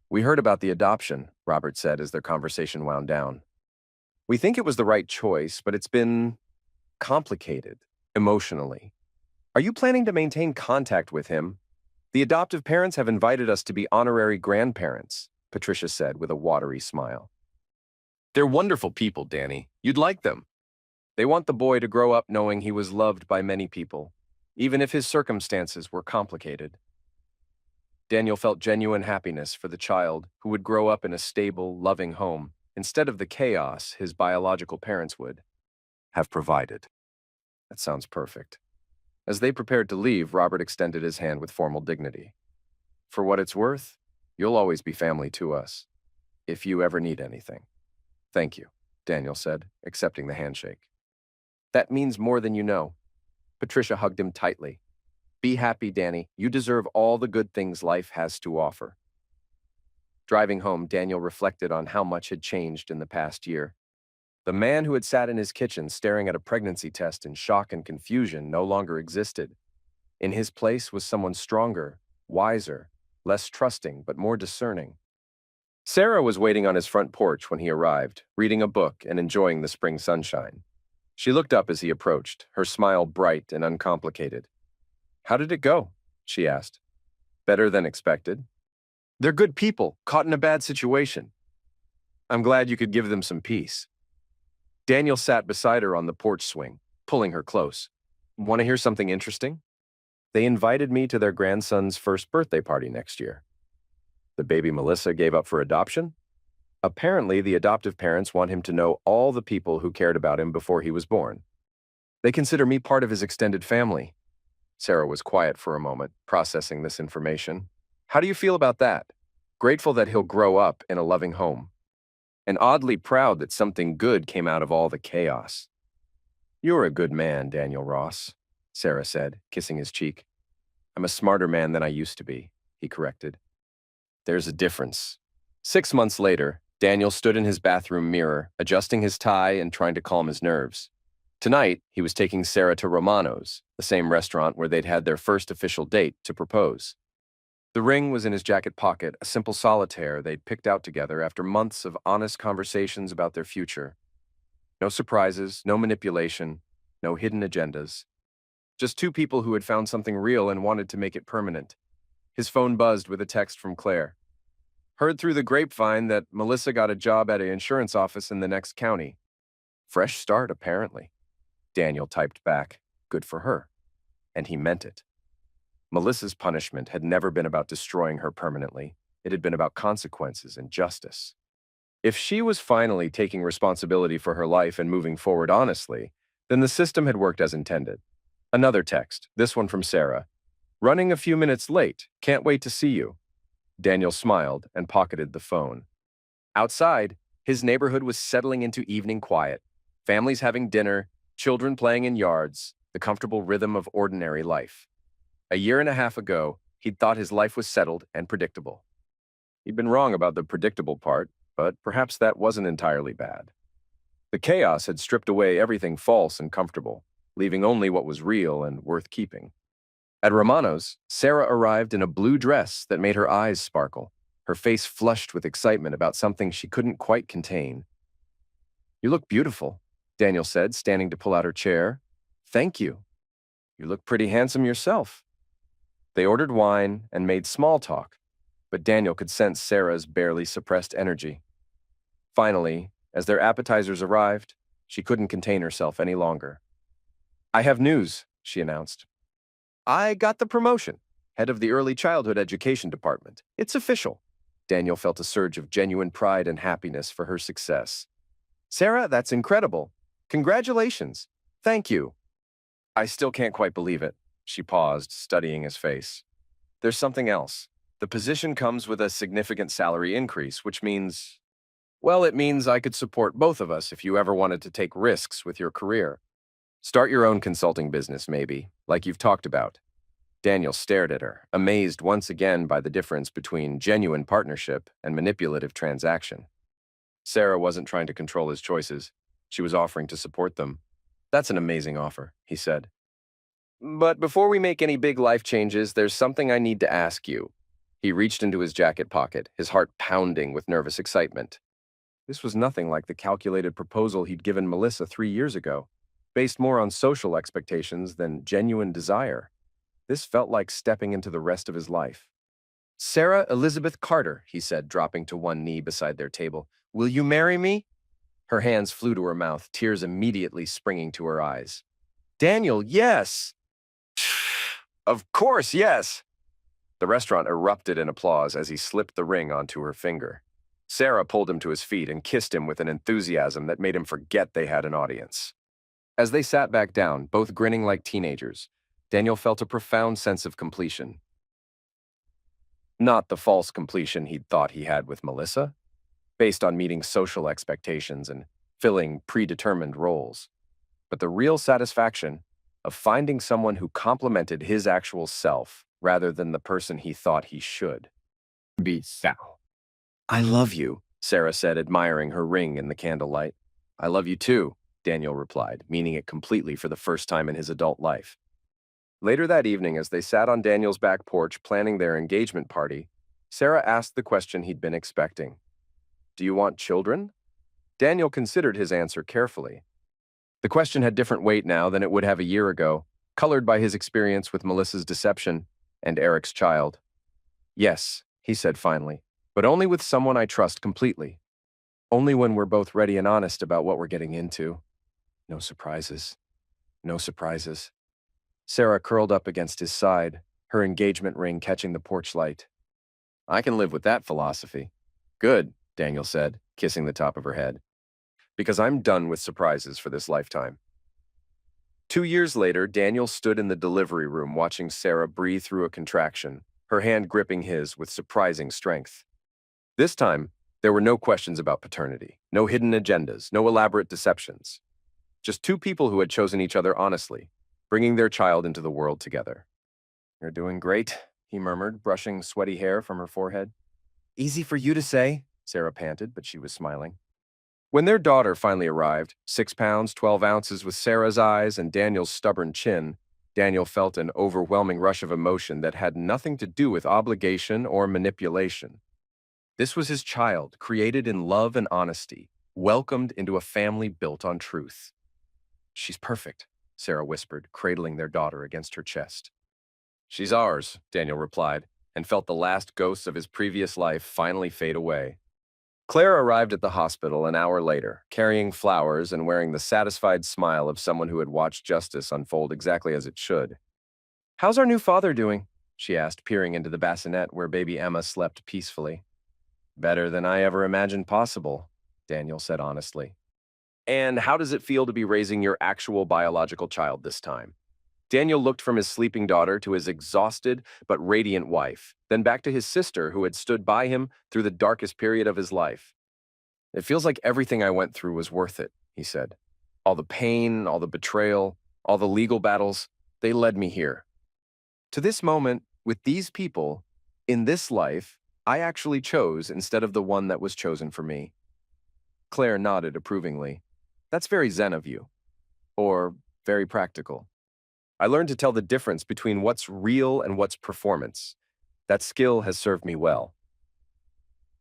We heard about the adoption, Robert said as their conversation wound down. We think it was the right choice, but it's been complicated, emotionally. Are you planning to maintain contact with him? The adoptive parents have invited us to be honorary grandparents, Patricia said with a watery smile. They're wonderful people, Danny. You'd like them. They want the boy to grow up knowing he was loved by many people, even if his circumstances were complicated. Daniel felt genuine happiness for the child who would grow up in a stable, loving home instead of the chaos his biological parents would have provided. That sounds perfect. As they prepared to leave, Robert extended his hand with formal dignity. For what it's worth, you'll always be family to us, if you ever need anything. Thank you, Daniel said, accepting the handshake. That means more than you know. Patricia hugged him tightly. Be happy, Danny. You deserve all the good things life has to offer. Driving home, Daniel reflected on how much had changed in the past year. The man who had sat in his kitchen staring at a pregnancy test in shock and confusion no longer existed. In his place was someone stronger, wiser, less trusting, but more discerning. Sarah was waiting on his front porch when he arrived, reading a book and enjoying the spring sunshine. She looked up as he approached, her smile bright and uncomplicated. How did it go? She asked. Better than expected. They're good people, caught in a bad situation. I'm glad you could give them some peace. Daniel sat beside her on the porch swing, pulling her close. Want to hear something interesting? They invited me to their grandson's first birthday party next year. The baby Melissa gave up for adoption? Apparently, the adoptive parents want him to know all the people who cared about him before he was born. They consider me part of his extended family. Sarah was quiet for a moment, processing this information. How do you feel about that? Grateful that he'll grow up in a loving home. And oddly proud that something good came out of all the chaos. You're a good man, Daniel Ross, Sarah said, kissing his cheek. I'm a smarter man than I used to be, he corrected. There's a difference. 6 months later, Daniel stood in his bathroom mirror, adjusting his tie and trying to calm his nerves. Tonight, he was taking Sarah to Romano's, the same restaurant where they'd had their first official date, to propose. The ring was in his jacket pocket, a simple solitaire they'd picked out together after months of honest conversations about their future. No surprises, no manipulation, no hidden agendas. Just two people who had found something real and wanted to make it permanent. His phone buzzed with a text from Claire. Heard through the grapevine that Melissa got a job at an insurance office in the next county. Fresh start, apparently. Daniel typed back, good for her. And he meant it. Melissa's punishment had never been about destroying her permanently. It had been about consequences and justice. If she was finally taking responsibility for her life and moving forward honestly, then the system had worked as intended. Another text, this one from Sarah. Running a few minutes late. Can't wait to see you. Daniel smiled and pocketed the phone. Outside, his neighborhood was settling into evening quiet. Families having dinner, Children playing in yards, the comfortable rhythm of ordinary life. A year and a half ago, he'd thought his life was settled and predictable. He'd been wrong about the predictable part, but perhaps that wasn't entirely bad. The chaos had stripped away everything false and comfortable, leaving only what was real and worth keeping. At Romano's, Sarah arrived in a blue dress that made her eyes sparkle, her face flushed with excitement about something she couldn't quite contain. "You look beautiful," Daniel said, standing to pull out her chair. "Thank you. You look pretty handsome yourself." They ordered wine and made small talk, but Daniel could sense Sarah's barely suppressed energy. Finally, as their appetizers arrived, she couldn't contain herself any longer. "I have news," she announced. "I got the promotion, head of the early childhood education department. It's official." Daniel felt a surge of genuine pride and happiness for her success. "Sarah, that's incredible. Congratulations. Thank you." "I still can't quite believe it." She paused, studying his face. "There's something else. The position comes with a significant salary increase, which means, well, it means I could support both of us if you ever wanted to take risks with your career. Start your own consulting business, maybe, like you've talked about." Daniel stared at her, amazed once again by the difference between genuine partnership and manipulative transaction. Sarah wasn't trying to control his choices. She was offering to support them. "That's an amazing offer," he said. "But before we make any big life changes, there's something I need to ask you." He reached into his jacket pocket, his heart pounding with nervous excitement. This was nothing like the calculated proposal he'd given Melissa 3 years ago, based more on social expectations than genuine desire. This felt like stepping into the rest of his life. "Sarah Elizabeth Carter," he said, dropping to one knee beside their table. "Will you marry me?" Her hands flew to her mouth, tears immediately springing to her eyes. "Daniel, yes!" "Of course, yes!" The restaurant erupted in applause as he slipped the ring onto her finger. Sarah pulled him to his feet and kissed him with an enthusiasm that made him forget they had an audience. As they sat back down, both grinning like teenagers, Daniel felt a profound sense of completion. Not the false completion he'd thought he had with Melissa, based on meeting social expectations and filling predetermined roles, but the real satisfaction of finding someone who complemented his actual self rather than the person he thought he should be. Sal. "I love you," Sarah said, admiring her ring in the candlelight. "I love you too," Daniel replied, meaning it completely for the first time in his adult life. Later that evening, as they sat on Daniel's back porch planning their engagement party, Sarah asked the question he'd been expecting. "Do you want children?" Daniel considered his answer carefully. The question had different weight now than it would have a year ago, colored by his experience with Melissa's deception and Eric's child. "Yes," he said finally, "but only with someone I trust completely. Only when we're both ready and honest about what we're getting into. No surprises. No surprises." Sarah curled up against his side, her engagement ring catching the porch light. "I can live with that philosophy." "Good," Daniel said, kissing the top of her head. "Because I'm done with surprises for this lifetime." 2 years later, Daniel stood in the delivery room watching Sarah breathe through a contraction, her hand gripping his with surprising strength. This time, there were no questions about paternity, no hidden agendas, no elaborate deceptions. Just two people who had chosen each other honestly, bringing their child into the world together. "You're doing great," he murmured, brushing sweaty hair from her forehead. "Easy for you to say," Sarah panted, but she was smiling. When their daughter finally arrived, 6 pounds, 12 ounces with Sarah's eyes and Daniel's stubborn chin, Daniel felt an overwhelming rush of emotion that had nothing to do with obligation or manipulation. This was his child, created in love and honesty, welcomed into a family built on truth. "She's perfect," Sarah whispered, cradling their daughter against her chest. "She's ours," Daniel replied, and felt the last ghosts of his previous life finally fade away. Claire arrived at the hospital an hour later, carrying flowers and wearing the satisfied smile of someone who had watched justice unfold exactly as it should. "How's our new father doing?" she asked, peering into the bassinet where baby Emma slept peacefully. "Better than I ever imagined possible," Daniel said honestly. "And how does it feel to be raising your actual biological child this time?" Daniel looked from his sleeping daughter to his exhausted but radiant wife, then back to his sister who had stood by him through the darkest period of his life. "It feels like everything I went through was worth it," he said. All the pain, all the betrayal, all the legal battles, they led me here. To this moment, with these people, in this life, I actually chose instead of the one that was chosen for me. Claire nodded approvingly. That's very zen of you. Or very practical. I learned to tell the difference between what's real and what's performance. That skill has served me well.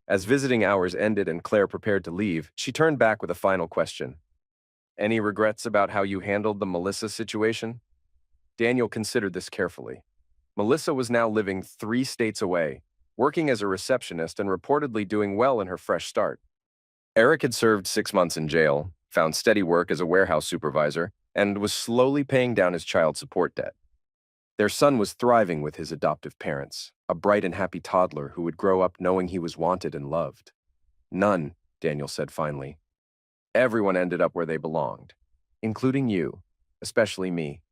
As visiting hours ended and Claire prepared to leave, she turned back with a final question. Any regrets about how you handled the Melissa situation? Daniel considered this carefully. Melissa was now living 3 states away, working as a receptionist and reportedly doing well in her fresh start. Eric had served 6 months in jail, found steady work as a warehouse supervisor, and was slowly paying down his child support debt. Their son was thriving with his adoptive parents, a bright and happy toddler who would grow up knowing he was wanted and loved. None, Daniel said finally. Everyone ended up where they belonged, including you, especially me.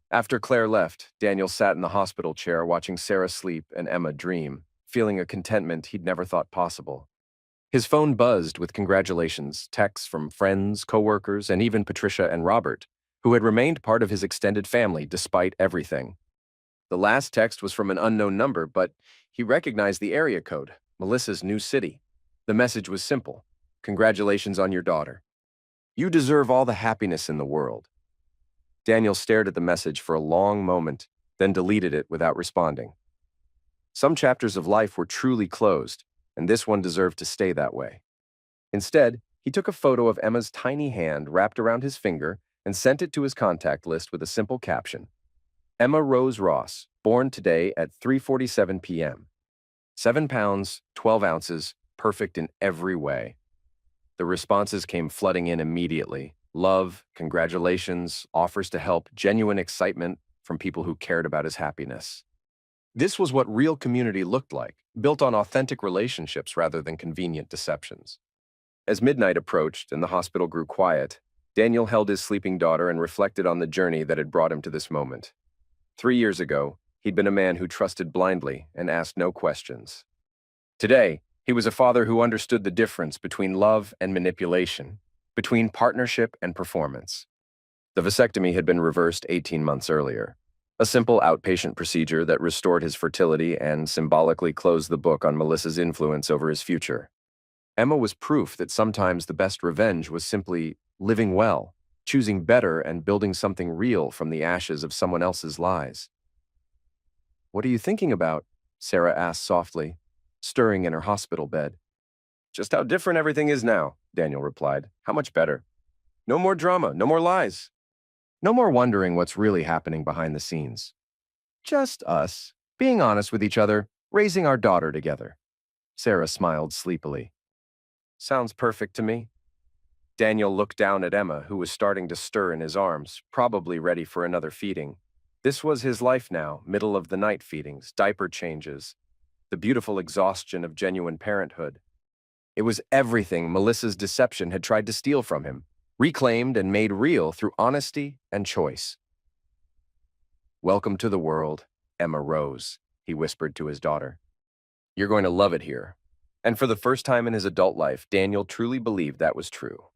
After Claire left, Daniel sat in the hospital chair watching Sarah sleep and Emma dream, feeling a contentment he'd never thought possible. His phone buzzed with congratulations, texts from friends, coworkers, and even Patricia and Robert, who had remained part of his extended family despite everything. The last text was from an unknown number, but he recognized the area code, Melissa's new city. The message was simple. Congratulations on your daughter. You deserve all the happiness in the world. Daniel stared at the message for a long moment, then deleted it without responding. Some chapters of life were truly closed, and this one deserved to stay that way. Instead, he took a photo of Emma's tiny hand wrapped around his finger and sent it to his contact list with a simple caption. Emma Rose Ross, born today at 3:47 p.m. 7 pounds, 12 ounces, perfect in every way. The responses came flooding in immediately. Love, congratulations, offers to help, genuine excitement from people who cared about his happiness. This was what real community looked like, built on authentic relationships rather than convenient deceptions. As midnight approached and the hospital grew quiet, Daniel held his sleeping daughter and reflected on the journey that had brought him to this moment. 3 years ago, he'd been a man who trusted blindly and asked no questions. Today, he was a father who understood the difference between love and manipulation, between partnership and performance. The vasectomy had been reversed 18 months earlier, a simple outpatient procedure that restored his fertility and symbolically closed the book on Melissa's influence over his future. Emma was proof that sometimes the best revenge was simply living well, choosing better and building something real from the ashes of someone else's lies. "What are you thinking about?" Sarah asked softly, stirring in her hospital bed. "Just how different everything is now," Daniel replied. "How much better. No more drama, no more lies. No more wondering what's really happening behind the scenes. Just us, being honest with each other, raising our daughter together." Sarah smiled sleepily. "Sounds perfect to me." Daniel looked down at Emma, who was starting to stir in his arms, probably ready for another feeding. This was his life now, middle of the night feedings, diaper changes, the beautiful exhaustion of genuine parenthood. It was everything Melissa's deception had tried to steal from him, reclaimed and made real through honesty and choice. "Welcome to the world, Emma Rose," he whispered to his daughter. "You're going to love it here." And for the first time in his adult life, Daniel truly believed that was true.